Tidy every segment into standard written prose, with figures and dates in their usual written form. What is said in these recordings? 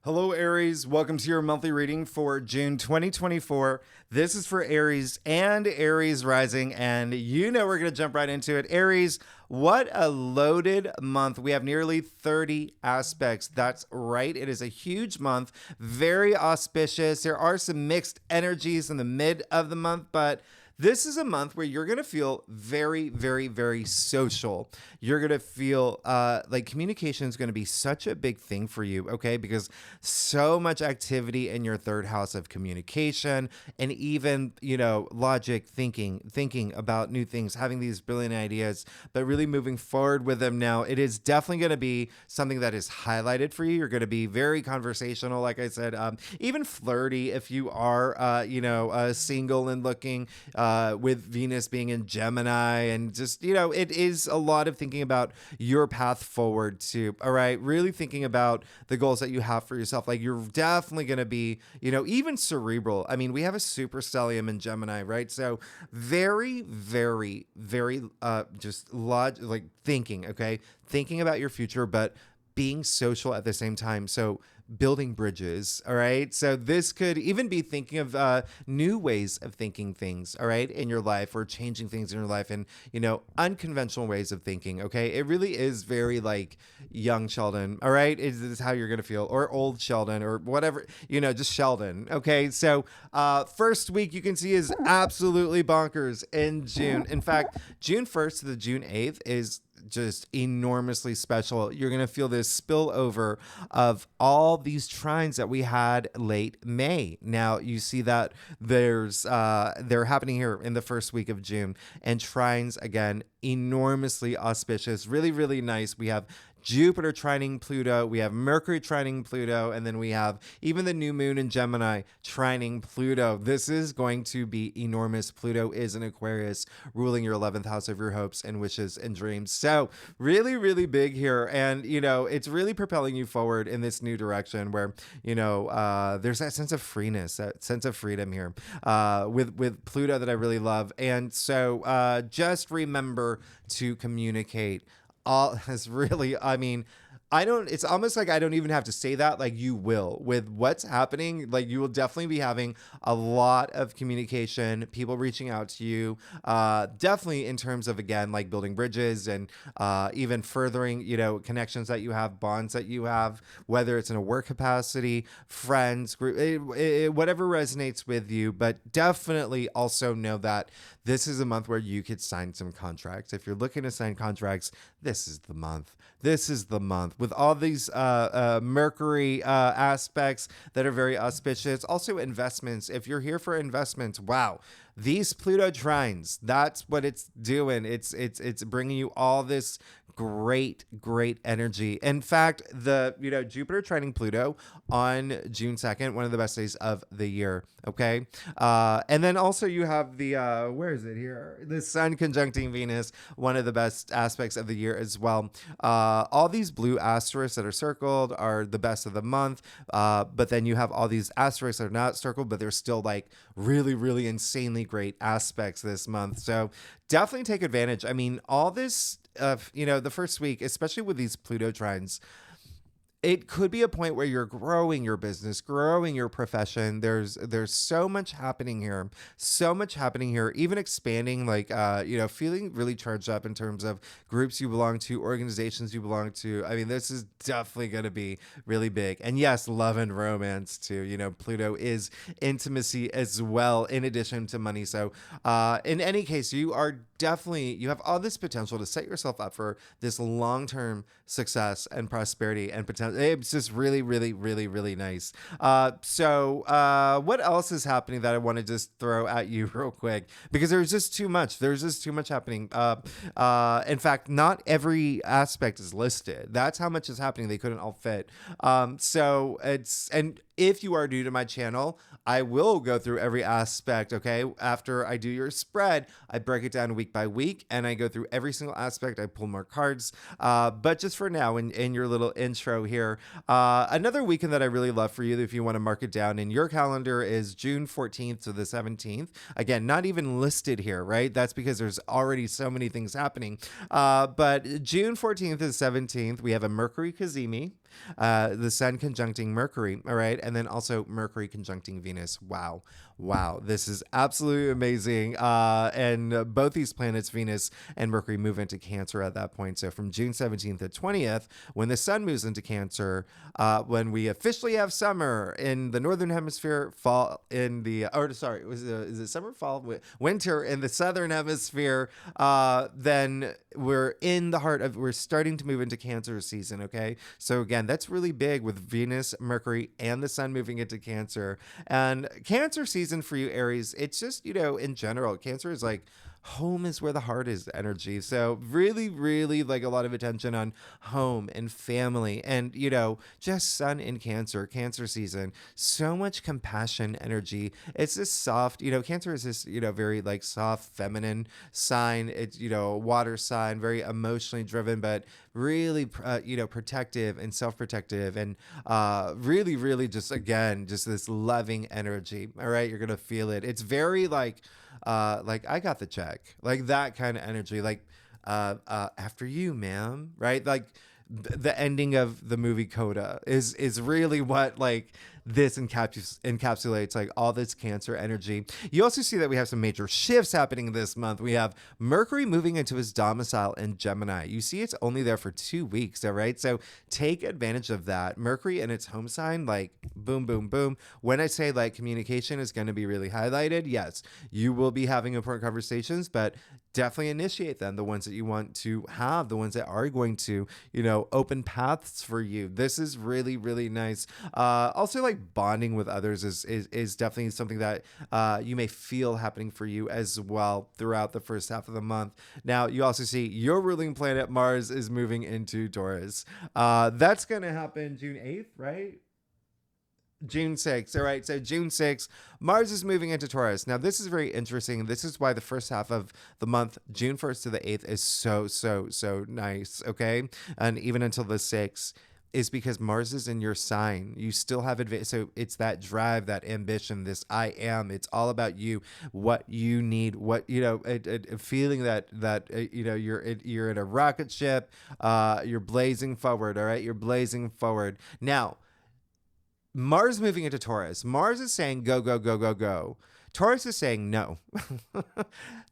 Hello, Aries. Welcome to your monthly reading for June 2024. This is for Aries and Aries rising, and we're going to jump right into it. Aries, what a loaded month. We have nearly 30 aspects. That's right. It is a huge month, very auspicious. There are some mixed energies in the mid of the month, but this is a month where you're going to feel very, very, very social. You're going to feel like communication is going to be such a big thing for you, okay? Because so much activity in your third house of communication and even, logic, thinking about new things, having these brilliant ideas, but really moving forward with them now. It is definitely going to be something that is highlighted for you. You're going to be very conversational, like I said, even flirty if you are, single and looking. With Venus being in Gemini, and just, it is a lot of thinking about your path forward too. All right. Really thinking about the goals that you have for yourself. Like you're definitely going to be, even cerebral. I mean, we have a super stellium in Gemini, right? So very, very, very, like thinking, okay. Thinking about your future, but being social at the same time. So building bridges, all right? So this could even be thinking of new ways of thinking things, all right, in your life, or changing things in your life, and, unconventional ways of thinking, okay? It really is very like young Sheldon, all right? Is how you're going to feel, or old Sheldon, or whatever, just Sheldon, okay? So first week you can see is absolutely bonkers in June. In fact, June 1st to the June 8th is just enormously special. You're going to feel this spillover of all these trines that we had late May. Now you see that they're happening here in the first week of June, and trines again, enormously auspicious, really, really nice. We have Jupiter trining Pluto, we have Mercury trining Pluto, and then we have even the new moon in Gemini trining Pluto. This is going to be enormous. Pluto is in Aquarius, ruling your 11th house of your hopes and wishes and dreams. So really, really big here. And, it's really propelling you forward in this new direction where, there's that sense of freeness, that sense of freedom here with Pluto that I really love. And so just remember to communicate. All is really, it's almost like I don't even have to say that. Like you will, with what's happening, like you will definitely be having a lot of communication, people reaching out to you, definitely in terms of, again, like building bridges and even furthering, connections that you have, bonds that you have, whether it's in a work capacity, friends, group, whatever resonates with you. But definitely also know that this is a month where you could sign some contracts. If you're looking to sign contracts, this is the month. This is the month with all these Mercury aspects that are very auspicious. Also investments. If you're here for investments, wow. These Pluto trines, that's what it's doing. It's bringing you all this great energy. In fact, the Jupiter trining Pluto on June 2nd, one of the best days of the year. Okay, and then also you have the where is it here? The Sun conjuncting Venus, one of the best aspects of the year as well. All these blue asterisks that are circled are the best of the month, but then you have all these asterisks that are not circled, but they're still like really insanely great aspects this month. So definitely take advantage. I mean, all this the first week, especially with these Pluto trines, it could be a point where you're growing your business, growing your profession. There's so much happening here, even expanding, like, feeling really charged up in terms of groups you belong to, organizations you belong to. I mean, this is definitely going to be really big. And yes, love and romance too. Pluto is intimacy as well, in addition to money. So in any case, you have all this potential to set yourself up for this long-term success and prosperity and potential. It's just really nice. So what else is happening that I want to just throw at you real quick? Because there's just too much. Happening. In fact, not every aspect is listed. That's how much is happening. They couldn't all fit. And if you are new to my channel, I will go through every aspect, okay? After I do your spread, I break it down week by week, and I go through every single aspect. I pull more cards. But just for now, in your little intro here, another weekend that I really love for you, if you want to mark it down in your calendar, is June 14th to the 17th. Again, not even listed here, right? That's because there's already so many things happening. But June 14th to 17th, we have a Mercury Cazimi. The sun conjuncting Mercury, all right? And then also Mercury conjuncting Venus. Wow. Wow. This is absolutely amazing. And both these planets, Venus and Mercury, move into Cancer at that point. So from June 17th to 20th, when the sun moves into Cancer, when we officially have summer in the Northern Hemisphere, fall in the, is it summer, fall, winter in the Southern Hemisphere, then we're in the heart of, we're starting to move into Cancer season, okay? So again, that's really big with Venus, Mercury, and the sun moving into Cancer. And Cancer season for you, Aries, it's just, in general, Cancer is like, home is where the heart is energy. So really, really like a lot of attention on home and family and, just sun in Cancer season. So much compassion energy. It's this soft, Cancer is this, very like soft, feminine sign. It's, a water sign, very emotionally driven, but really, protective and self-protective and really, really just, again, just this loving energy. All right. You're going to feel it. It's very like I got the check, like that kind of energy, like after you, ma'am, right? Like the ending of the movie Coda is really what like this encapsulates like all this Cancer energy. You also see that we have some major shifts happening this month. We have Mercury moving into his domicile in Gemini. You see it's only there for 2 weeks, all right? So take advantage of that. Mercury in its home sign, like boom, boom, boom. When I say like communication is going to be really highlighted, yes, you will be having important conversations, but definitely initiate them, the ones that you want to have, the ones that are going to, open paths for you. This is really, really nice. Also, like bonding with others is definitely something that you may feel happening for you as well throughout the first half of the month. Now, you also see your ruling planet Mars is moving into Taurus. That's going to happen June 8th, right? June 6th. All right. So June 6th, Mars is moving into Taurus. Now, this is very interesting. This is why the first half of the month, June 1st to the 8th, is so nice. Okay. And even until the 6th is because Mars is in your sign. You still have advantage. So it's that drive, that ambition, this I am. It's all about you, what you need, what, a feeling that you're in a rocket ship. You're blazing forward. All right. You're blazing forward. Now, Mars moving into Taurus. Mars is saying go, go, go, go, go. Taurus is saying no.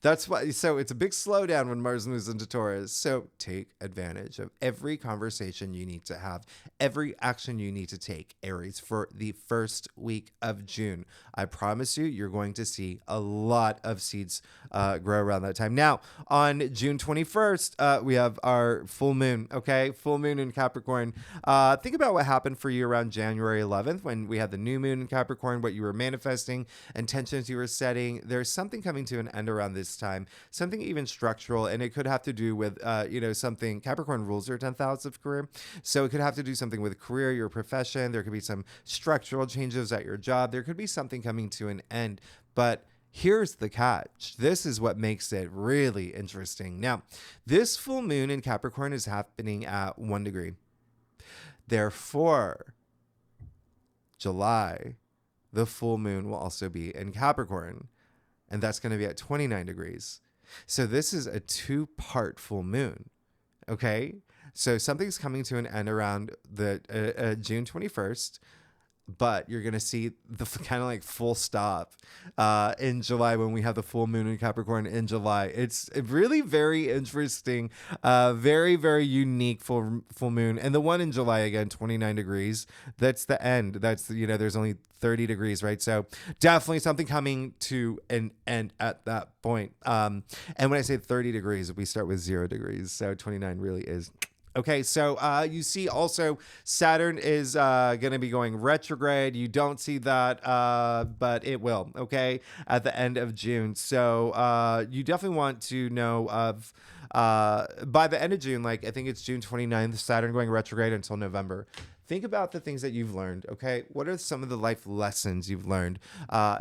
That's why. So it's a big slowdown when Mars moves into Taurus. So take advantage of every conversation you need to have, every action you need to take, Aries, for the first week of June. I promise you, you're going to see a lot of seeds grow around that time. Now, on June 21st, we have our full moon. Okay, full moon in Capricorn. Think about what happened for you around January 11th when we had the new moon in Capricorn, what you were manifesting, intentions you were setting. There's something coming to an end around this time, something even structural, and it could have to do with something. Capricorn rules your 10th house of career, so it could have to do something with career, your profession. There could be some structural changes at your job. There could be something coming to an end, but here's the catch. This is what makes it really interesting. Now, this full moon in Capricorn is happening at 1 degree. Therefore, July, the full moon will also be in Capricorn, and that's going to be at 29 degrees. So this is a 2-part full moon, okay? So something's coming to an end around the June 21st, but you're going to see the kind of like full stop in July when we have the full moon in Capricorn in July. It's really very interesting, very, very unique full moon. And the one in July, again, 29 degrees, that's the end. That's, there's only 30 degrees, right? So definitely something coming to an end at that point. And when I say 30 degrees, we start with 0 degrees. So 29 really is... Okay, so you see also Saturn is going to be going retrograde. You don't see that, but it will, okay, at the end of June. So you definitely want to know of, by the end of June, like I think it's June 29th, Saturn going retrograde until November. Think about the things that you've learned, okay? What are some of the life lessons you've learned?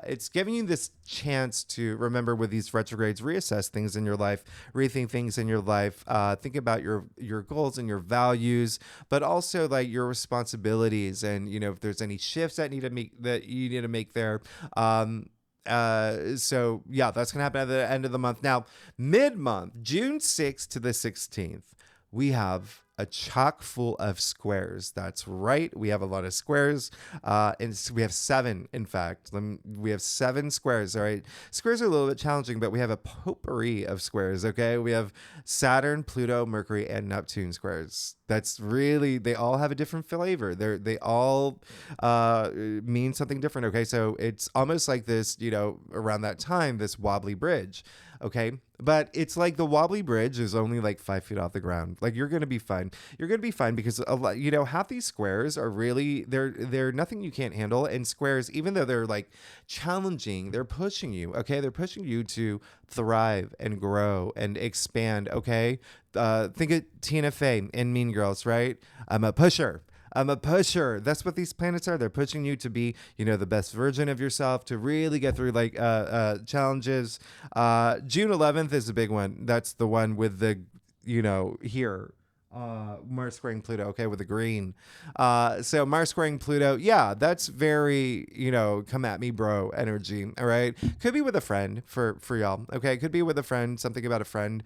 It's giving you this chance to remember with these retrogrades, reassess things in your life, rethink things in your life, think about your goals and your values, but also like your responsibilities and, if there's any shifts that you need to make there. So yeah, that's going to happen at the end of the month. Now, mid-month, June 6th to the 16th. we have a chock full of squares. That's right. We have a lot of squares. And we have 7, in fact. We have 7 squares. All right. Squares are a little bit challenging, but we have a potpourri of squares. Okay. We have Saturn, Pluto, Mercury, and Neptune squares. That's really, they all have a different flavor. They all mean something different. Okay. So it's almost like this, around that time, this wobbly bridge. Okay. But it's like the wobbly bridge is only like 5 feet off the ground. Like, you're going to be fine. You're going to be fine because a lot, half these squares are really, they're nothing you can't handle. And squares, even though they're like challenging, they're pushing you. Okay. They're pushing you to thrive and grow and expand. Okay. Think of Tina Fey in Mean Girls, right? I'm a pusher. That's what these planets are. They're pushing you to be, the best version of yourself, to really get through like challenges. June 11th is a big one. That's the one with the, here. Mars squaring Pluto, okay, with the green. So Mars squaring Pluto, yeah, that's very, come at me, bro, energy. All right, could be with a friend for y'all. Okay, could be with a friend. Something about a friend.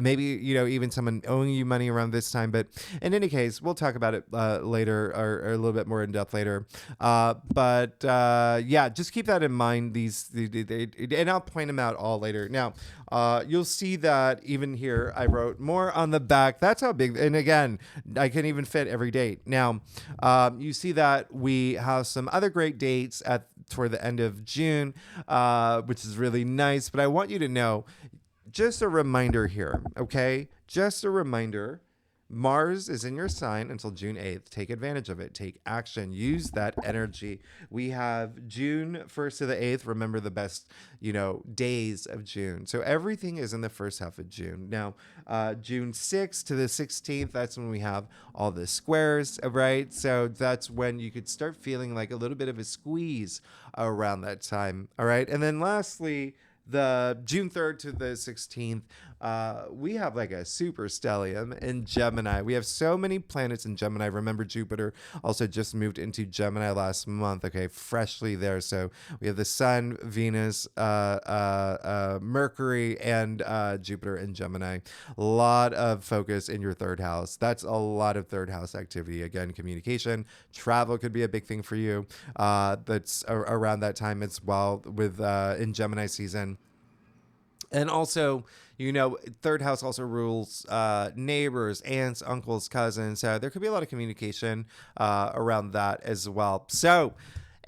Maybe even someone owing you money around this time. But in any case, we'll talk about it later or a little bit more in depth later. But yeah, just keep that in mind. And I'll point them out all later. Now, you'll see that even here. I wrote more on the back. That's how big. And again, I can even fit every date. Now, you see that we have some other great dates toward the end of June, which is really nice. But I want you to know, just a reminder here, okay? Just a reminder. Mars is in your sign until June 8th. Take advantage of it. Take action. Use that energy. We have June 1st to the 8th. Remember the best, days of June. So everything is in the first half of June. Now, June 6th to the 16th, that's when we have all the squares, right? So that's when you could start feeling like a little bit of a squeeze around that time. All right. And then lastly, the June 3rd to the 16th, we have like a super stellium in Gemini. We have so many planets in Gemini. Remember, Jupiter also just moved into Gemini last month. Okay, freshly there. So we have the Sun, Venus, Mercury, and Jupiter in Gemini. A lot of focus in your 3rd house. That's a lot of 3rd house activity. Again, communication, travel could be a big thing for you. That's around that time as well with in Gemini season. And also, 3rd house also rules neighbors, aunts, uncles, cousins. So there could be a lot of communication around that as well. So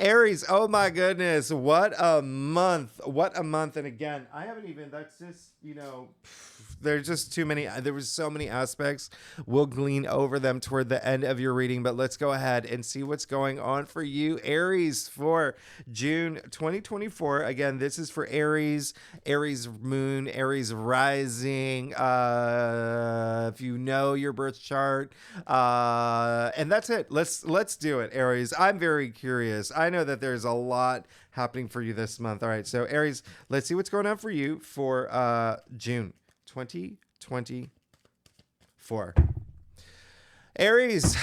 Aries, oh my goodness, what a month. What a month. And again, I haven't even, that's just, there's just too many. There was so many aspects. We'll glean over them toward the end of your reading, but let's go ahead and see what's going on for you, Aries, for June 2024. Again, this is for Aries, Aries moon, Aries rising. If you know your birth chart, and that's it. Let's do it, Aries. I'm very curious. I know that there's a lot happening for you this month. All right, so Aries, let's see what's going on for you for June 2024. Aries,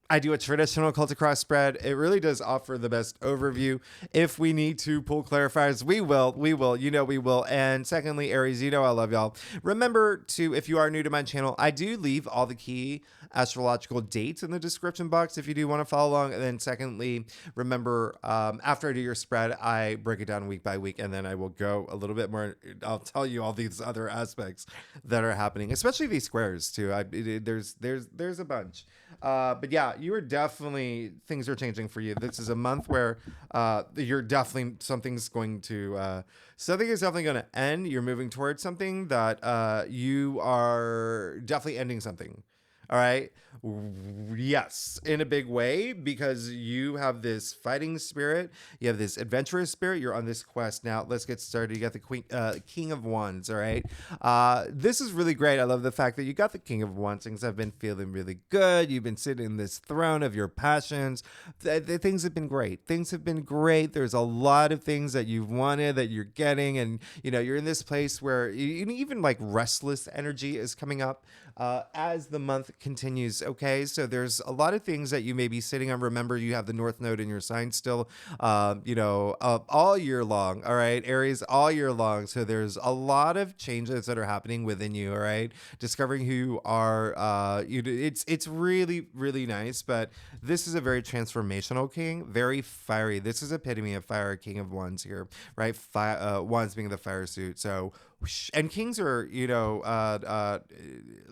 I do a traditional cultic cross spread. It really does offer the best overview. If we need to pull clarifiers, we will, we will. And secondly, Aries, I love y'all. Remember to, if you are new to my channel, I do leave all the key astrological dates in the description box if you do want to follow along. And then secondly, remember, after I do your spread, I break it down week by week, and then I will go a little bit more. I'll tell you all these other aspects that are happening, especially these squares too. There's a bunch. But yeah, you are definitely, things are changing for you. This is a month where you're definitely, something is definitely going to end. You're moving towards something that you are definitely ending something. All right. Yes, in a big way, because you have this fighting spirit. You have this adventurous spirit. You're on this quest. Now, let's get started. You got the King of Wands. All right. This is really great. I love the fact that you got the King of Wands. Things have been feeling really good. You've been sitting in this throne of your passions. Things have been great. Things have been great. There's a lot of things that you've wanted that you're getting. And, you're in this place where even like restless energy is coming up as the month continues. Okay, so there's a lot of things that you may be sitting on. Remember, you have the North Node in your sign still, all year long. All right, Aries, all year long. So there's a lot of changes that are happening within you. All right, discovering who you are. It's really really nice. But this is a very transformational king, very fiery. This is epitome of fire, King of Wands here, right? Wands being the fire suit. So and kings are,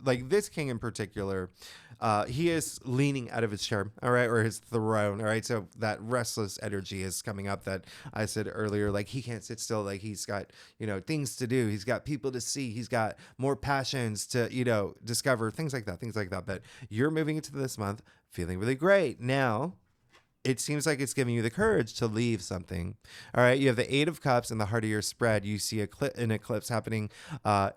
like this king in particular, he is leaning out of his chair, all right, or his throne, all right. So that restless energy is coming up that I said earlier. Like he can't sit still. Like he's got, things to do. He's got people to see. He's got more passions to, discover, things like that. But you're moving into this month feeling really great. Now, it seems like it's giving you the courage to leave something. All right. You have the Eight of Cups in the heart of your spread. You see an eclipse happening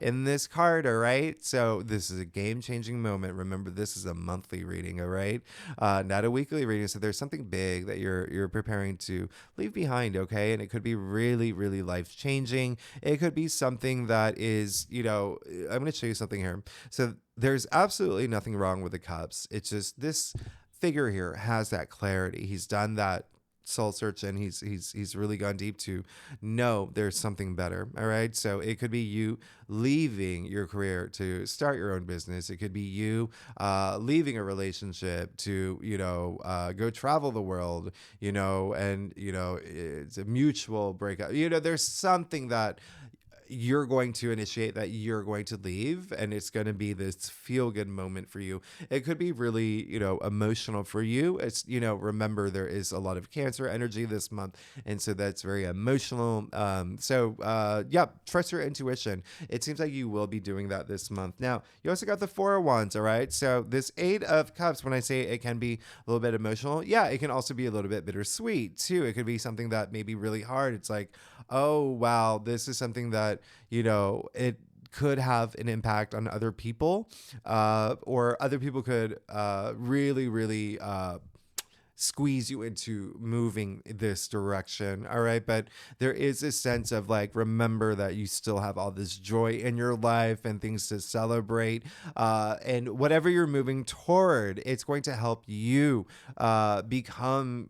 in this card. All right. So this is a game-changing moment. Remember, this is a monthly reading. All right. Not a weekly reading. So there's something big that you're preparing to leave behind. Okay. And it could be really, really life-changing. It could be something that is, I'm going to show you something here. So there's absolutely nothing wrong with the cups. It's just this figure here has that clarity. He's done that soul search, and he's really gone deep to know there's something better. All right. So it could be you leaving your career to start your own business. It could be you leaving a relationship to, go travel the world, and, it's a mutual breakup. There's something that you're going to initiate, that you're going to leave, and it's going to be this feel-good moment for you. It could be really, emotional for you. It's, remember, there is a lot of Cancer energy this month, and so that's very emotional. Trust your intuition. It seems like you will be doing that this month. Now, you also got the Four of Wands, all right? So this Eight of Cups, when I say it can be a little bit emotional, yeah, it can also be a little bit bittersweet, too. It could be something that may be really hard. It's like, oh, wow, this is something that, it could have an impact on other people, or other people could really, really squeeze you into moving this direction. All right. But there is a sense of like, remember that you still have all this joy in your life and things to celebrate. And whatever you're moving toward, it's going to help you become,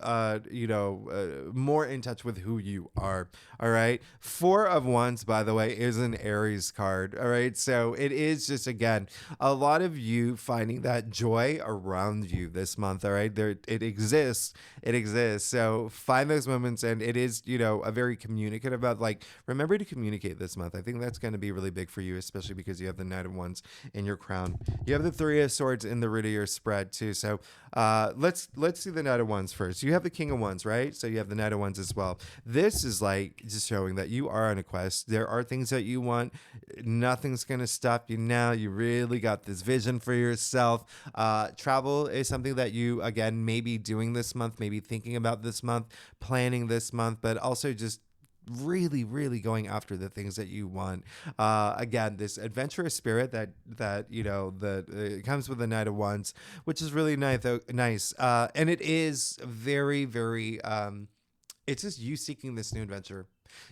more in touch with who you are. All right. Four of Wands, by the way, is an Aries card. All right. So it is just, again, a lot of you finding that joy around you this month. All right. It exists. So find those moments, and it is, a very communicative about, like, remember to communicate this month. I think that's going to be really big for you, especially because you have the Knight of Wands in your crown. You have the Three of Swords in the root of your spread too. So let's see the Knight of Wands first. You have the King of Wands, right? So you have the Knight of Wands as well. This is like just showing that you are on a quest. There are things that you want. Nothing's going to stop you now. You really got this vision for yourself. Travel is something that you, again, may be doing this month, maybe thinking about this month, planning this month, but also just really, really going after the things that you want. Again, this adventurous spirit that it comes with the Knight of Wands, which is really nice. And it is very, very, it's just you seeking this new adventure.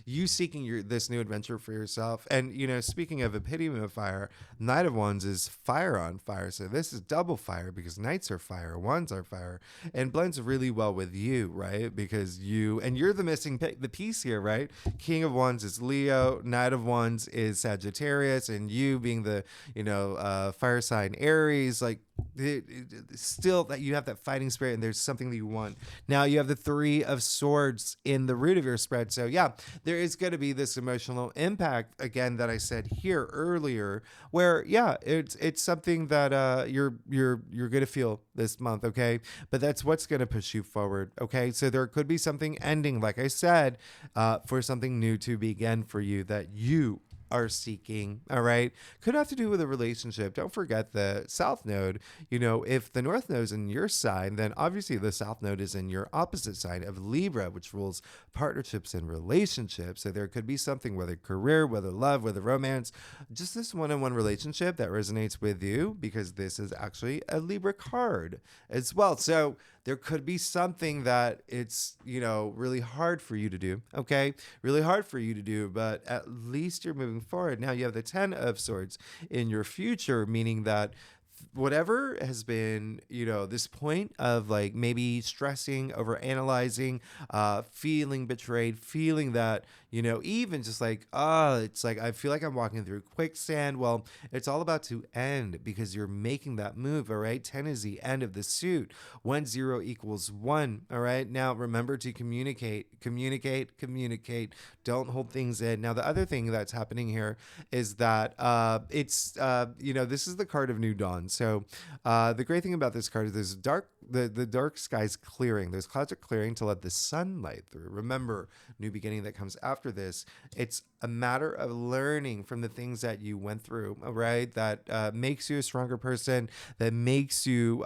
You seeking this new adventure for yourself. And, speaking of epitome of fire, Knight of Wands is fire on fire. So this is double fire, because Knights are fire, Wands are fire, and blends really well with you, right? Because you're the missing the piece here, right? King of Wands is Leo, Knight of Wands is Sagittarius, and you being the, fire sign Aries, like, still that you have that fighting spirit, and there's something that you want. Now you have the Three of Swords in the root of your spread. So yeah, there is going to be this emotional impact, again, that I said here earlier, where it's something that you're going to feel this month. Okay. But that's what's going to push you forward. Okay. So there could be something ending, like I said, for something new to begin for you that you are seeking. All right. Could have to do with a relationship. Don't forget the South Node. If the North Node is in your sign, then obviously the South Node is in your opposite sign of Libra, which rules partnerships and relationships. So there could be something, whether career, whether love, whether romance, just this one-on-one relationship that resonates with you, because this is actually a Libra card as well. So there could be something that it's, really hard for you to do. Okay. Really hard for you to do, but at least you're moving forward. Now you have the Ten of Swords in your future, meaning that whatever has been, this point of like maybe stressing, over analyzing, feeling betrayed, feeling that, even just like, it's like I feel like I'm walking through quicksand. Well, it's all about to end because you're making that move. All right. 10 is the end of the suit. 1 0 equals 1. All right. Now remember to communicate. Don't hold things in. Now, the other thing that's happening here is that this is the card of new dawn. So the great thing about this card is the dark skies clearing. Those clouds are clearing to let the sunlight through. Remember, new beginning that comes after this. It's a matter of learning from the things that you went through, right? That makes you a stronger person, that makes you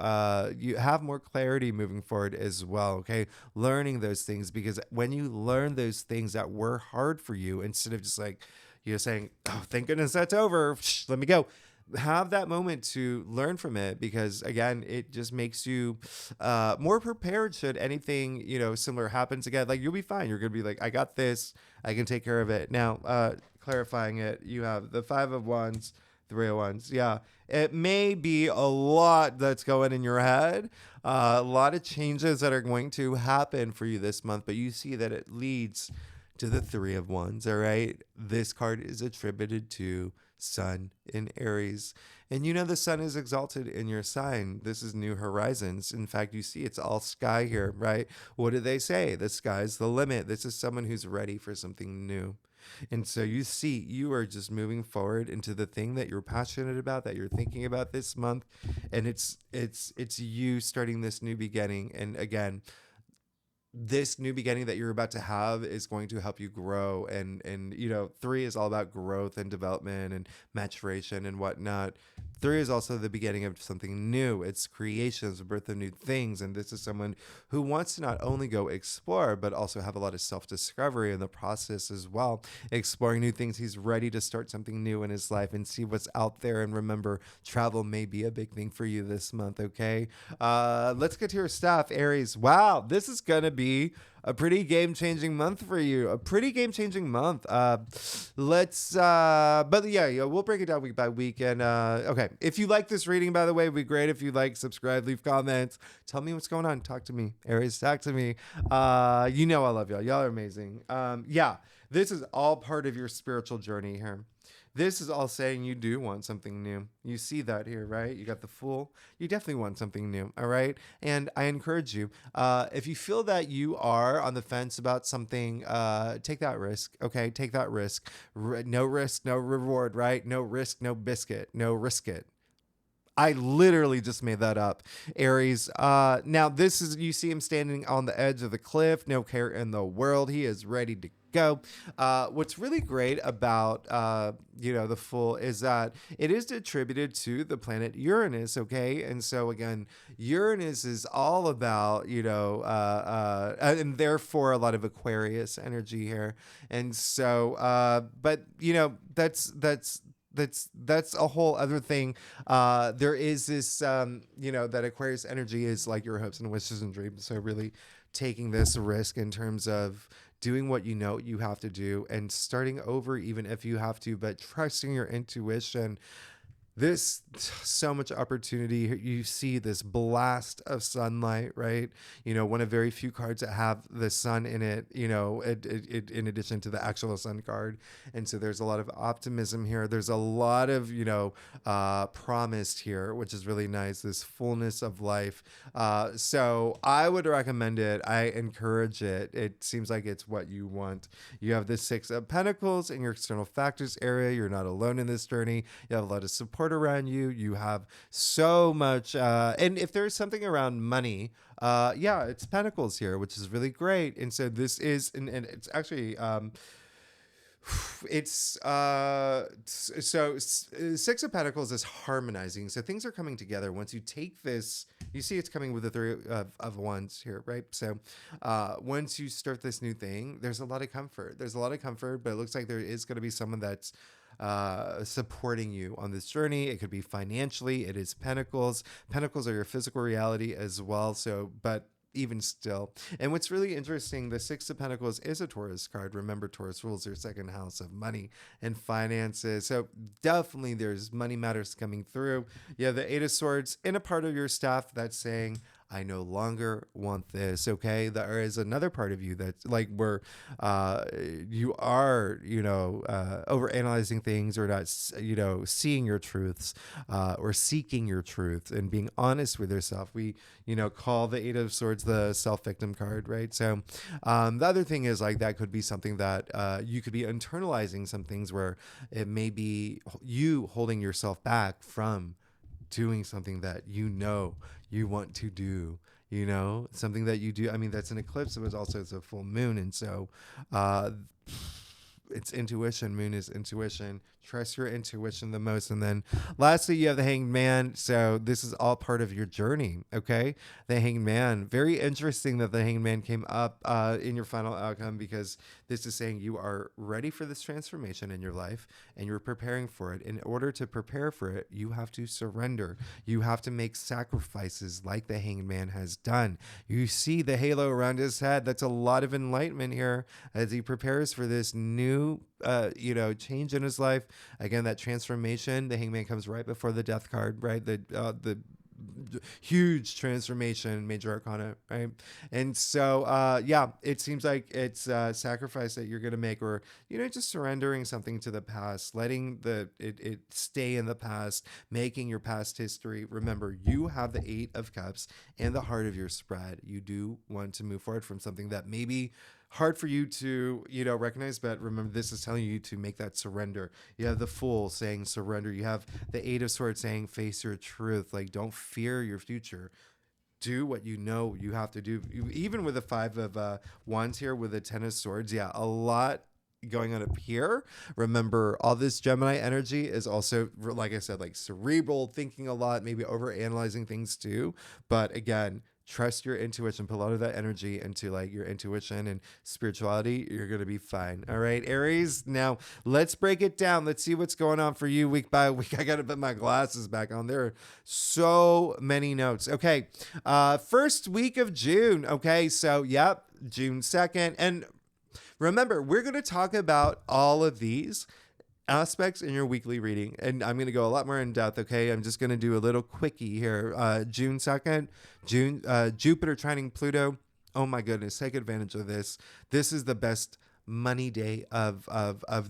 you have more clarity moving forward as well, okay? Learning those things, because when you learn those things that were hard for you, instead of just like, saying, oh, thank goodness that's over, let me go. Have that moment to learn from it, because again, it just makes you more prepared should anything similar happens again. Like, you'll be fine. You're gonna be like, I got this, I can take care of it. Now clarifying it, you have the 5 of Wands, 3 of Wands. Yeah, it may be a lot that's going in your head, a lot of changes that are going to happen for you this month, but you see that it leads to the 3 of Wands. All right, this card is attributed to Sun in Aries, and the Sun is exalted in your sign. This is new horizons. In fact, you see it's all sky here, right? What do they say? The sky's the limit. This is someone who's ready for something new. And so you see, you are just moving forward into the thing that you're passionate about, that you're thinking about this month, and it's you starting this new beginning. And again, this new beginning that you're about to have is going to help you grow, and 3 is all about growth and development and maturation and whatnot. 3 is also the beginning of something new. It's creations, the birth of new things. And this is someone who wants to not only go explore, but also have a lot of self-discovery in the process as well. Exploring new things. He's ready to start something new in his life and see what's out there. And remember, travel may be a big thing for you this month, okay? Let's get to your stuff, Aries. Wow, this is going to be a pretty game-changing month for you. A pretty game-changing month. But yeah, we'll break it down week by week. And okay, if you like this reading, by the way, it'd be great if you like, subscribe, leave comments, tell me what's going on. Talk to me, Aries. Talk to me. I love y'all. Y'all are amazing. This is all part of your spiritual journey here. This is all saying you do want something new. You see that here, right? You got the Fool. You definitely want something new, all right? And I encourage you, if you feel that you are on the fence about something, take that risk, okay? Take that risk. No risk, no reward, right? No risk, no biscuit. No risk it. I literally just made that up, Aries. Now, this is, you see him standing on the edge of the cliff, no care in the world. He is ready to go. What's really great about, the Fool is that it is attributed to the planet Uranus, okay? And so, again, Uranus is all about, and therefore a lot of Aquarius energy here. And so, but, that's a whole other thing. There is this, that Aquarius energy is like your hopes and wishes and dreams. So really taking this risk in terms of doing what you have to do and starting over, even if you have to, but trusting your intuition. This, so much opportunity. You see this blast of sunlight, right? One of very few cards that have the sun in it, in addition to the actual sun card. And so there's a lot of optimism here. There's a lot of, promised here, which is really nice. This fullness of life. So I would recommend it. I encourage it. It seems like it's what you want. You have the 6 of Pentacles in your external factors area. You're not alone in this journey. You have a lot of support around you. You have so much, and if there's something around money, it's Pentacles here, which is really great. And so this is, and it's actually, it's so 6 of Pentacles is harmonizing. So things are coming together once you take this. You see it's coming with the 3 of Wands here, right? So once you start this new thing, there's a lot of comfort. But it looks like there is going to be someone that's supporting you on this journey. It could be financially. It is Pentacles. Pentacles are your physical reality as well. So, but even still. And what's really interesting, the Six of Pentacles is a Taurus card. Remember, Taurus rules your second house of money and finances. So definitely there's money matters coming through. You have the Eight of Swords in a part of your staff that's saying, I no longer want this. Okay. There is another part of you that's like where you are, over analyzing things or not, seeing your truths or seeking your truth and being honest with yourself. We, call the Eight of Swords the self-victim card, right? So the other thing is like that could be something that you could be internalizing some things where it may be you holding yourself back from doing something that you want to do, something that you do. I mean, that's an eclipse, but also it's a full moon. And so it's intuition. Moon is intuition. Trust your intuition the most. And then lastly, you have the Hanged Man. So this is all part of your journey. Okay. The Hanged Man. Very interesting that the Hanged Man came up in your final outcome, because this is saying you are ready for this transformation in your life and you're preparing for it. In order to prepare for it, you have to surrender. You have to make sacrifices like the Hanged Man has done. You see the halo around his head. That's a lot of enlightenment here as he prepares for this new change in his life. Again, that transformation, the Hangman comes right before the Death card, right? The huge transformation, major arcana, right? And so it seems like it's a sacrifice that you're going to make, or just surrendering something to the past, letting it stay in the past, making your past history. Remember, you have the Eight of Cups and the heart of your spread. You do want to move forward from something that maybe hard for you to recognize, but remember, this is telling you to make that surrender. You have the Fool saying surrender. You have the Eight of Swords saying face your truth. Like, don't fear your future. Do what you have to do. Even with the Five of Wands here, with the Ten of Swords, a lot going on up here. Remember, all this Gemini energy is also, like I said, like cerebral, thinking a lot, maybe over analyzing things too. But again, trust your intuition. Put a lot of that energy into like your intuition and spirituality. You're going to be fine. All right, Aries. Now let's break it down. Let's see what's going on for you week by week. I got to put my glasses back on. There are so many notes. Okay. First week of June. Okay. So, June 2nd. And remember, we're going to talk about all of these aspects in your weekly reading, and I'm going to go a lot more in depth. Okay, I'm just going to do a little quickie here. June 2nd, Jupiter trining Pluto. Oh my goodness, take advantage of this. This is the best money day of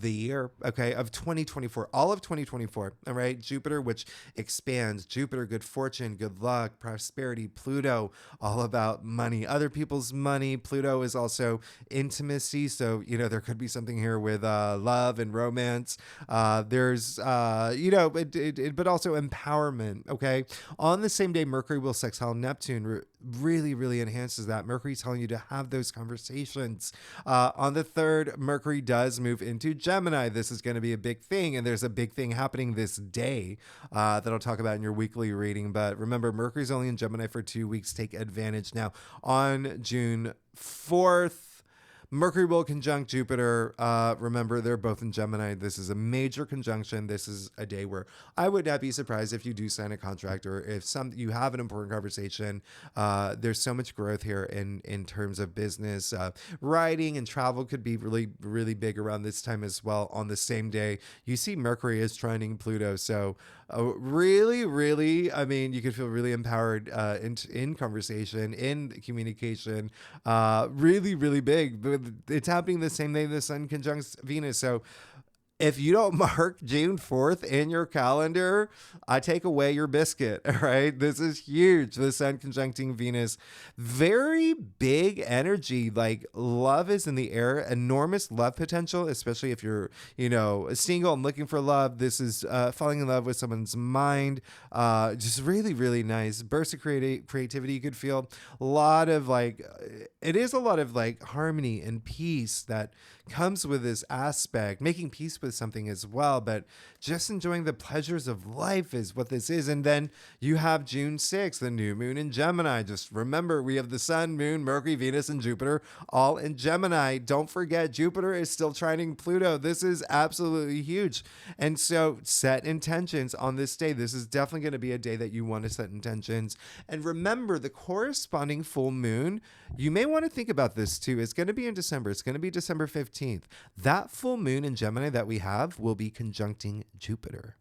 the year, okay, of 2024, all of 2024. All right, Jupiter, which expands. Jupiter, good fortune, good luck, prosperity. Pluto, all about money, other people's money. Pluto is also intimacy, so there could be something here with love and romance. There's but also empowerment. Okay, on the same day, Mercury will sextile Neptune. Really enhances that. Mercury telling you to have those conversations. On the 3rd, Mercury does move into Gemini. This is going to be a big thing, and there's a big thing happening this day that I'll talk about in your weekly reading. But remember, Mercury's only in Gemini for 2 weeks. Take advantage. Now, on June 4th, Mercury will conjunct Jupiter. Remember, they're both in Gemini. This is a major conjunction. This is a day where I would not be surprised if you do sign a contract, or if you have an important conversation. There's so much growth here in terms of business. Writing and travel could be really big around this time as well. On the same day, you see Mercury is trining Pluto. So really, I mean, you could feel really empowered in conversation, in communication. Really big. But it's happening the same day the Sun conjuncts Venus. So if you don't mark June 4th in your calendar, I take away your biscuit. All right. This is huge. The Sun conjuncting Venus. Very big energy. Like, love is in the air. Enormous love potential, especially if you're, single and looking for love. This is falling in love with someone's mind. Just really nice. Burst of creativity. You could feel a lot of harmony and peace that comes with this aspect, making peace with with something as well, but just enjoying the pleasures of life is what this is. And then you have June 6th, the new moon in Gemini. Just remember, we have the sun, moon, Mercury, Venus, and Jupiter all in Gemini. Don't forget, Jupiter is still trining Pluto. This is absolutely huge. And so set intentions on this day. This is definitely going to be a day that you want to set intentions. And remember, the corresponding full moon, you may want to think about this too. It's going to be in December. It's going to be December 15th. That full moon in Gemini that we have will be conjuncting Jupiter.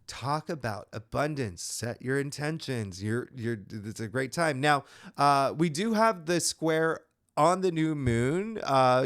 Talk about abundance. Set your intentions. It's a great time. Now, we do have the square on the new moon.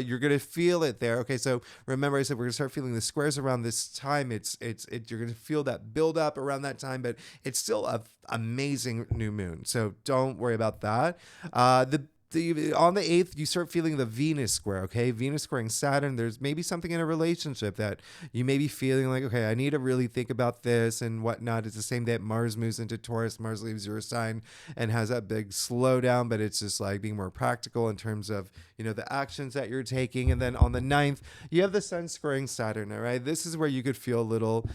You're gonna feel it there. Okay, so remember I said we're gonna start feeling the squares around this time. You're gonna feel that build up around that time, but it's still an amazing new moon. So don't worry about that. On the 8th, you start feeling the Venus square, okay? Venus squaring Saturn. There's maybe something in a relationship that you may be feeling like, okay, I need to really think about this and whatnot. It's the same day that Mars moves into Taurus. Mars leaves your sign and has that big slowdown, but it's just like being more practical in terms of, the actions that you're taking. And then on the 9th, you have the sun squaring Saturn, all right? This is where you could feel a little,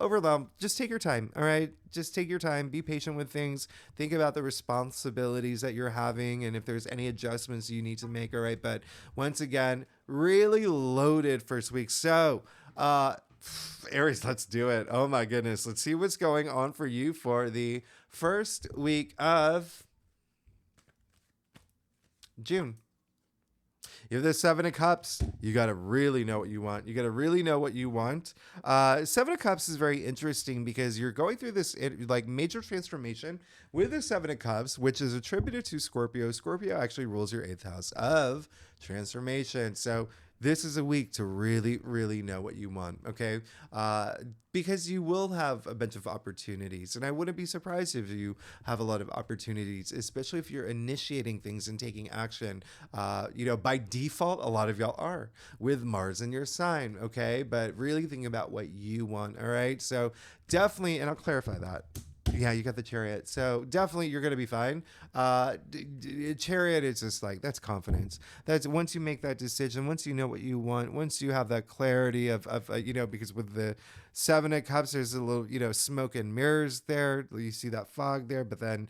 overwhelmed. Just take your time, all right? Just take your time, be patient with things, think about the responsibilities that you're having and if there's any adjustments you need to make, all right? But once again, really loaded first week. So, Aries, let's do it. Oh my goodness. Let's see what's going on for you for the first week of June. You have the 7 of Cups. You got to really know what you want. Seven of Cups is very interesting because you're going through this like major transformation with the 7 of Cups, which is attributed to Scorpio. Scorpio actually rules your 8th house of transformation. So this is a week to really, really know what you want, okay? Because you will have a bunch of opportunities. And I wouldn't be surprised if you have a lot of opportunities, especially if you're initiating things and taking action. By default, a lot of y'all are with Mars in your sign, okay? But really think about what you want, all right? So definitely, and I'll clarify that. Yeah, you got the Chariot. So definitely you're going to be fine. Chariot is just like, that's confidence. That's once you make that decision, once you know what you want, once you have that clarity of because with the 7 of Cups, there's a little, smoke and mirrors there. You see that fog there, but then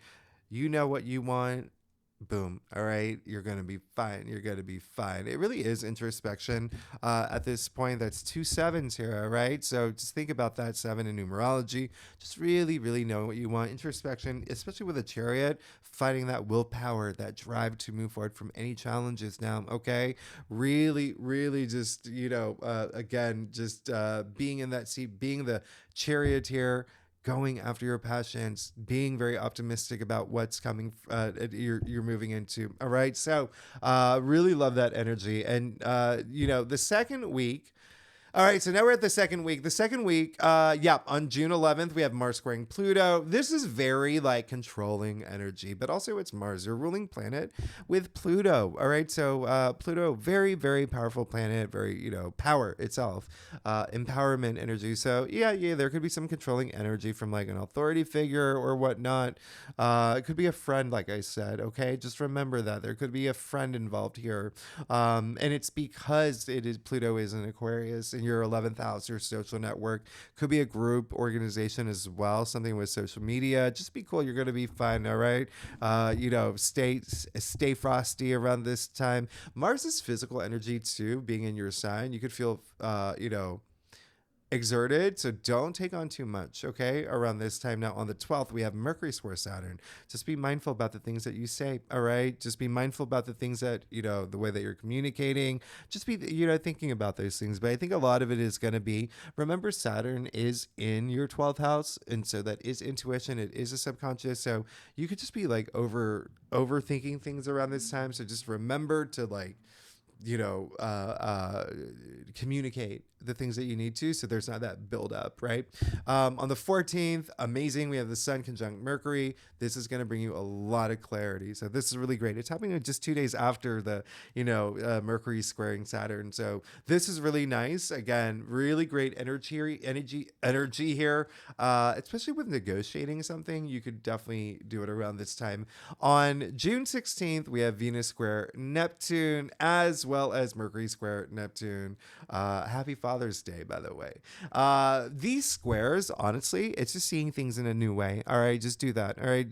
you know what you want. Boom. All right. You're going to be fine. It really is introspection at this point. That's 2 7s here. All right. So just think about that 7 in numerology. Just really, really know what you want. Introspection, especially with a Chariot, fighting that willpower, that drive to move forward from any challenges now. Okay. Really, really just, again, just being in that seat, being the Charioteer, going after your passions, being very optimistic about what's coming, you're moving into. All right. So really love that energy. And, the second week, all right, so now we're at the second week. On June 11th, we have Mars squaring Pluto. This is very controlling energy, but also it's Mars, your ruling planet with Pluto. All right, so Pluto, very, very powerful planet, very, power itself, empowerment energy. So yeah, there could be some controlling energy from an authority figure or whatnot. It could be a friend, like I said, okay? Just remember that. There could be a friend involved here. And it's because Pluto is in Aquarius, your 11th house, your social network. Could be a group organization as well, something with social media. Just be cool. You're going to be fine. All right. Stay frosty around this time. Mars's physical energy too, being in your sign, you could feel, exerted, so don't take on too much, okay? Around this time now, on the 12th, we have Mercury square Saturn. Just be mindful about the things that you say, all right? Just be mindful about the things that, the way that you're communicating. Just be, thinking about those things. But I think a lot of it is going to be, remember, Saturn is in your 12th house, and so that is intuition. It is a subconscious, so you could just be overthinking things around this time. So just remember to communicate the things that you need to, so there's not that build up, right? On the 14th, amazing, we have the sun conjunct Mercury. This is going to bring you a lot of clarity. So this is really great. It's happening just 2 days after the, Mercury squaring Saturn. So this is really nice. Again, really great energy here, especially with negotiating something. You could definitely do it around this time. On June 16th, we have Venus square Neptune as well. well as Mercury square Neptune. Happy Father's Day, by the way. These squares, honestly, it's just seeing things in a new way. All right, just do that. All right,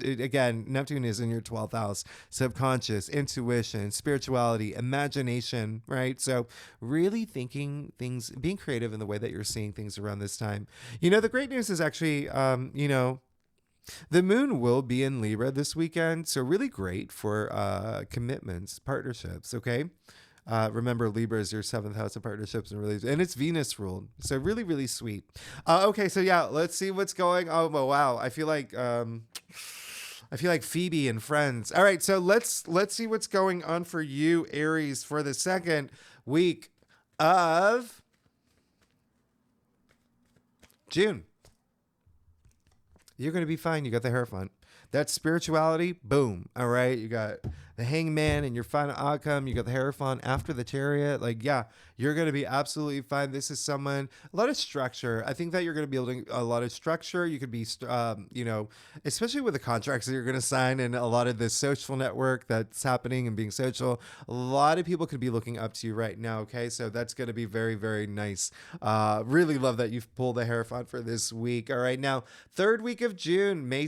again, Neptune is in your 12th house, subconscious, intuition, spirituality, imagination, right? So really thinking things, being creative in the way that you're seeing things around this time. The great news is actually, the moon will be in Libra this weekend, so really great for commitments, partnerships, okay? Remember, Libra is your 7th house of partnerships and relationships, and it's Venus ruled, so really, really sweet. Okay, so yeah, let's see what's going. Oh, wow, I feel like Phoebe and Friends. All right, so let's see what's going on for you, Aries, for the second week of June. You're going to be fine. You got the Hierophant. That's spirituality. Boom. All right. You got the Hangman and your final outcome. You got the Hierophant after the Chariot. Like, yeah, you're going to be absolutely fine. This is a lot of structure. I think that you're going to be building a lot of structure. You could be, especially with the contracts that you're going to sign and a lot of the social network that's happening and being social. A lot of people could be looking up to you right now. Okay. So that's going to be very, very nice. Really love that you've pulled the Hierophant for this week. All right. Now, third week of June, May.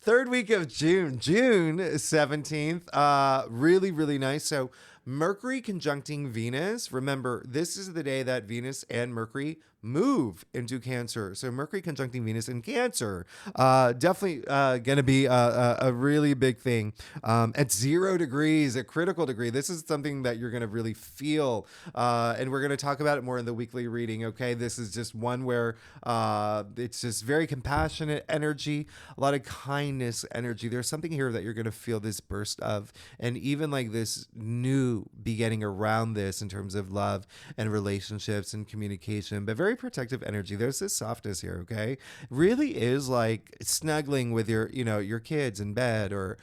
Third week of June 17th. Really, really nice. So Mercury conjuncting Venus. Remember, this is the day that Venus and Mercury move into Cancer. So Mercury conjuncting Venus in Cancer. Definitely going to be a really big thing. At 0 degrees, a critical degree. This is something that you're going to really feel. And we're going to talk about it more in the weekly reading. Okay. This is just one where it's just very compassionate energy, a lot of kindness energy. There's something here that you're going to feel this burst of, and even like this new beginning around this in terms of love and relationships and communication, but very protective energy. There's this softness here. Okay. Really is like snuggling with your kids in bed, or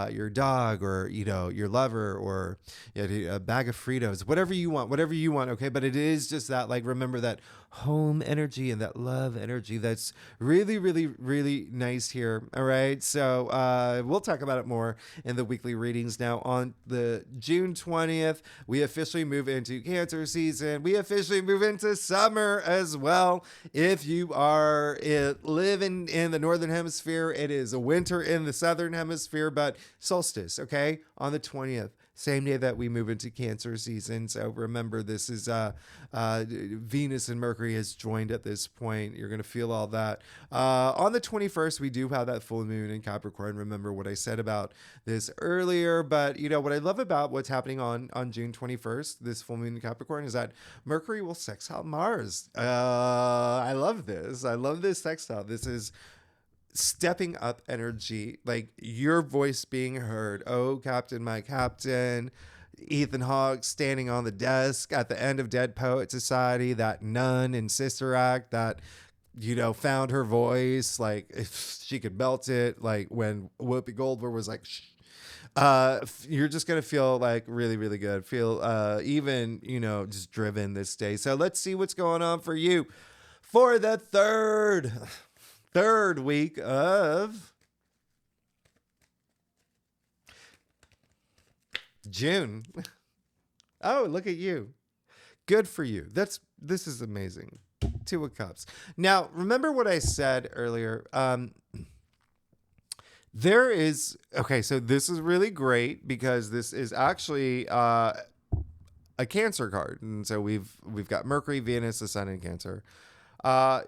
your dog, or, your lover, or a bag of Fritos, whatever you want. Okay. But it is just that, like, remember that home energy and that love energy. That's really, really, really nice here. All right. So we'll talk about it more in the weekly readings. Now, on the June 20th, we officially move into Cancer season. We officially move into summer as well. If you are living in the Northern Hemisphere, it is a winter in the Southern Hemisphere, but solstice, okay, on the 20th. Same day that we move into Cancer season. So remember, this is Venus and Mercury has joined at this point. You're going to feel all that. On the 21st, we do have that full moon in Capricorn. Remember what I said about this earlier. But, what I love about what's happening on June 21st, this full moon in Capricorn, is that Mercury will sextile Mars. I love this. I love this sextile. This is stepping up energy, like your voice being heard. Oh, Captain, my Captain. Ethan Hawke standing on the desk at the end of Dead Poet Society, that nun in Sister Act that, found her voice, like if she could melt it, like when Whoopi Goldberg was like, shh. You're just going to feel like really, really good. Feel even, just driven this day. So let's see what's going on for you for the third week of June. Oh, look at you. Good for you. This is amazing. 2 of Cups. Now, remember what I said earlier. So this is really great because this is actually a Cancer card. And so we've got Mercury, Venus, the Sun in Cancer.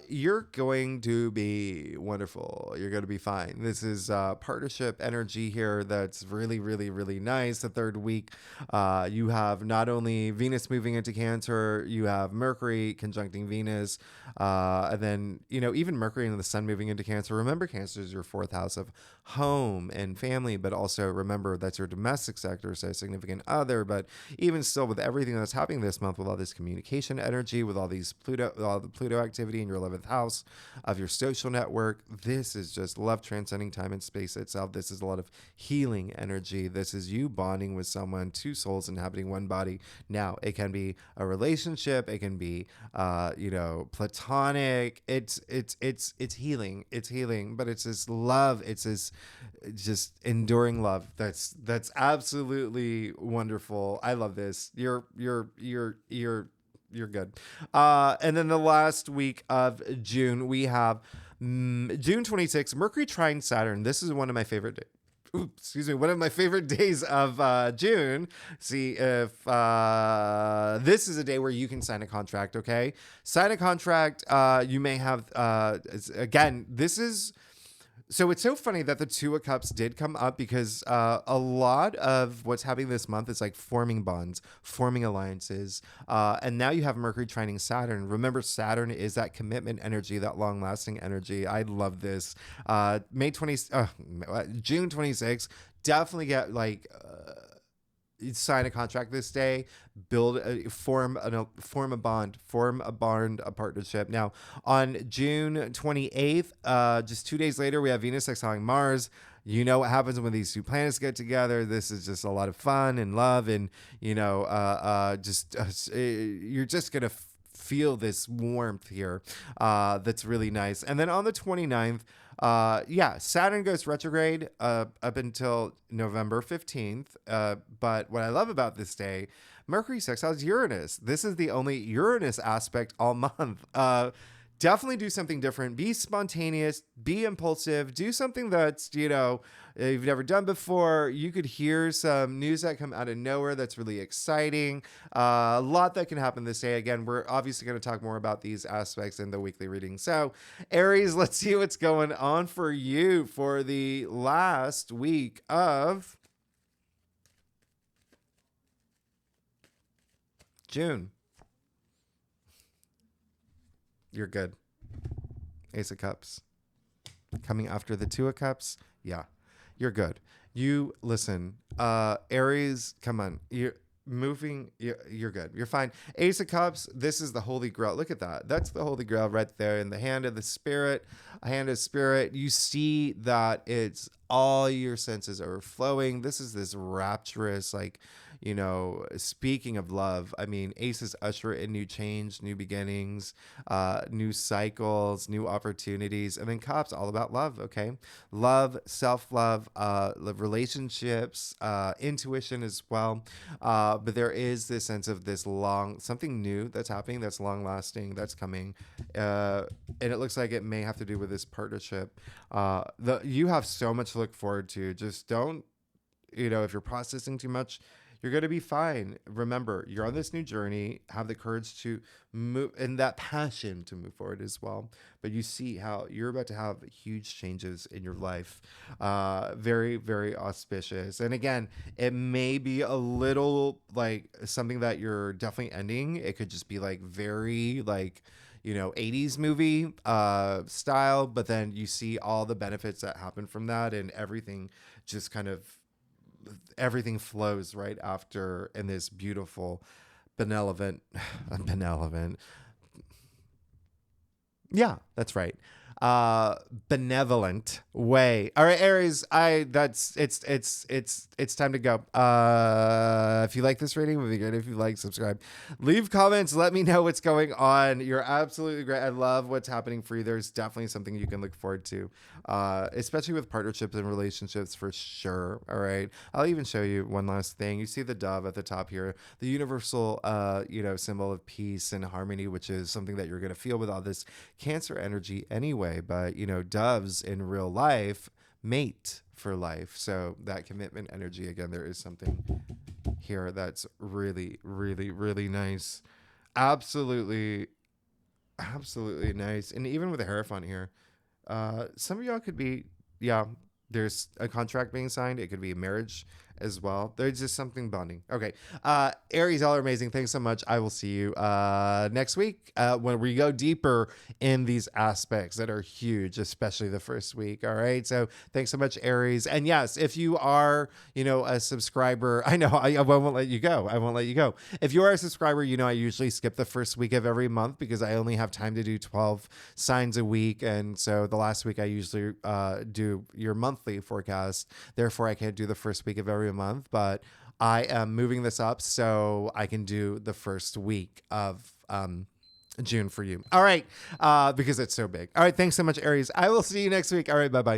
You're going to be wonderful. You're going to be fine. This is partnership energy here that's really, really, really nice. The third week, you have not only Venus moving into Cancer, you have Mercury conjuncting Venus, and then, even Mercury and the Sun moving into Cancer. Remember, Cancer is your 4th house of home and family, but also remember that's your domestic sector, so significant other. But even still, with everything that's happening this month, with all this communication energy, with all the Pluto activity in your 11th house of your social network, this is just love transcending time and space itself. This is a lot of healing energy. This is you bonding with someone, 2 souls inhabiting one body. Now, it can be a relationship, it can be platonic. It's healing. It's healing, but it's this love. It's this just enduring love. That's absolutely wonderful. I love this. You're good. And then the last week of June, we have June 26th, Mercury trine Saturn. This is one of my favorite days. Excuse me, one of my favorite days of June. See if this is a day where you can sign a contract, okay? Sign a contract. You may have, again, this is. So it's so funny that the Two of Cups did come up because a lot of what's happening this month is like forming bonds, forming alliances. And now you have Mercury trining Saturn. Remember, Saturn is that commitment energy, that long lasting energy. I love this. June 26th, definitely get like... sign a contract this day, form a bond, a partnership. Now, on June 28th, just 2 days later, we have Venus exiling Mars. You know what happens when these two planets get together. This is just a lot of fun and love, and you're just gonna feel this warmth here. That's really nice. And then on the 29th, Saturn goes retrograde up until November 15th. But what I love about this day, Mercury sextiles Uranus. This is the only Uranus aspect all month. Definitely do something different. Be spontaneous, be impulsive, do something that's, you've never done before. You could hear some news that come out of nowhere that's really exciting. A lot that can happen this day. Again, we're obviously going to talk more about these aspects in the weekly reading. So, Aries, let's see what's going on for you for the last week of June. You're good. Ace of Cups. Coming after the Two of Cups. Yeah, you're good. You listen, Aries, come on. You're moving. You're good. You're fine. Ace of Cups. This is the Holy Grail. Look at that. That's the Holy Grail right there in the hand of the spirit. A hand of spirit. You see that it's all your senses are flowing. This is this rapturous, speaking of love, I mean, aces usher in new change, new beginnings, new cycles, new opportunities. And then cups, all about love, okay? Love, self-love, relationships, intuition as well. But there is this sense of something new that's happening, that's long-lasting, that's coming. And it looks like it may have to do with this partnership. You have so much to look forward to. Just don't, if you're processing too much, you're going to be fine. Remember, you're on this new journey. Have the courage to move and that passion to move forward as well. But you see how you're about to have huge changes in your life. Very, very auspicious. And again, it may be a little like something that you're definitely ending. It could just be like very 80s movie style. But then you see all the benefits that happen from that, and everything just kind of everything flows right after in this beautiful benevolent yeah, that's right, benevolent way. All right, Aries, it's time to go. If you like this reading, it would be great if you subscribe, leave comments, let me know what's going on. You're absolutely great. I love what's happening for you. There's definitely something you can look forward to, especially with partnerships and relationships, for sure. All right, I'll even show you one last thing. You see the dove at the top here, the universal symbol of peace and harmony, which is something that you're going to feel with all this Cancer energy anyway. But doves in real life mate for life, so that commitment energy, again, there is something here that's really, really, really nice. Absolutely nice. And even with the Hierophant here, some of y'all could be, there's a contract being signed. It could be a marriage as well. There's just something bonding. Okay. Aries, y'all are amazing. Thanks so much. I will see you next week when we go deeper in these aspects that are huge, especially the first week. All right. So thanks so much, Aries. And yes, if you are, a subscriber, I know I won't let you go. If you are a subscriber, I usually skip the first week of every month because I only have time to do 12 signs a week. And so the last week I usually do your monthly forecast. Therefore, I can't do the first week of every month, but I am moving this up so I can do the first week of June for you. All right, because it's so big. All right, thanks so much, Aries. I will see you next week. All right, bye-bye.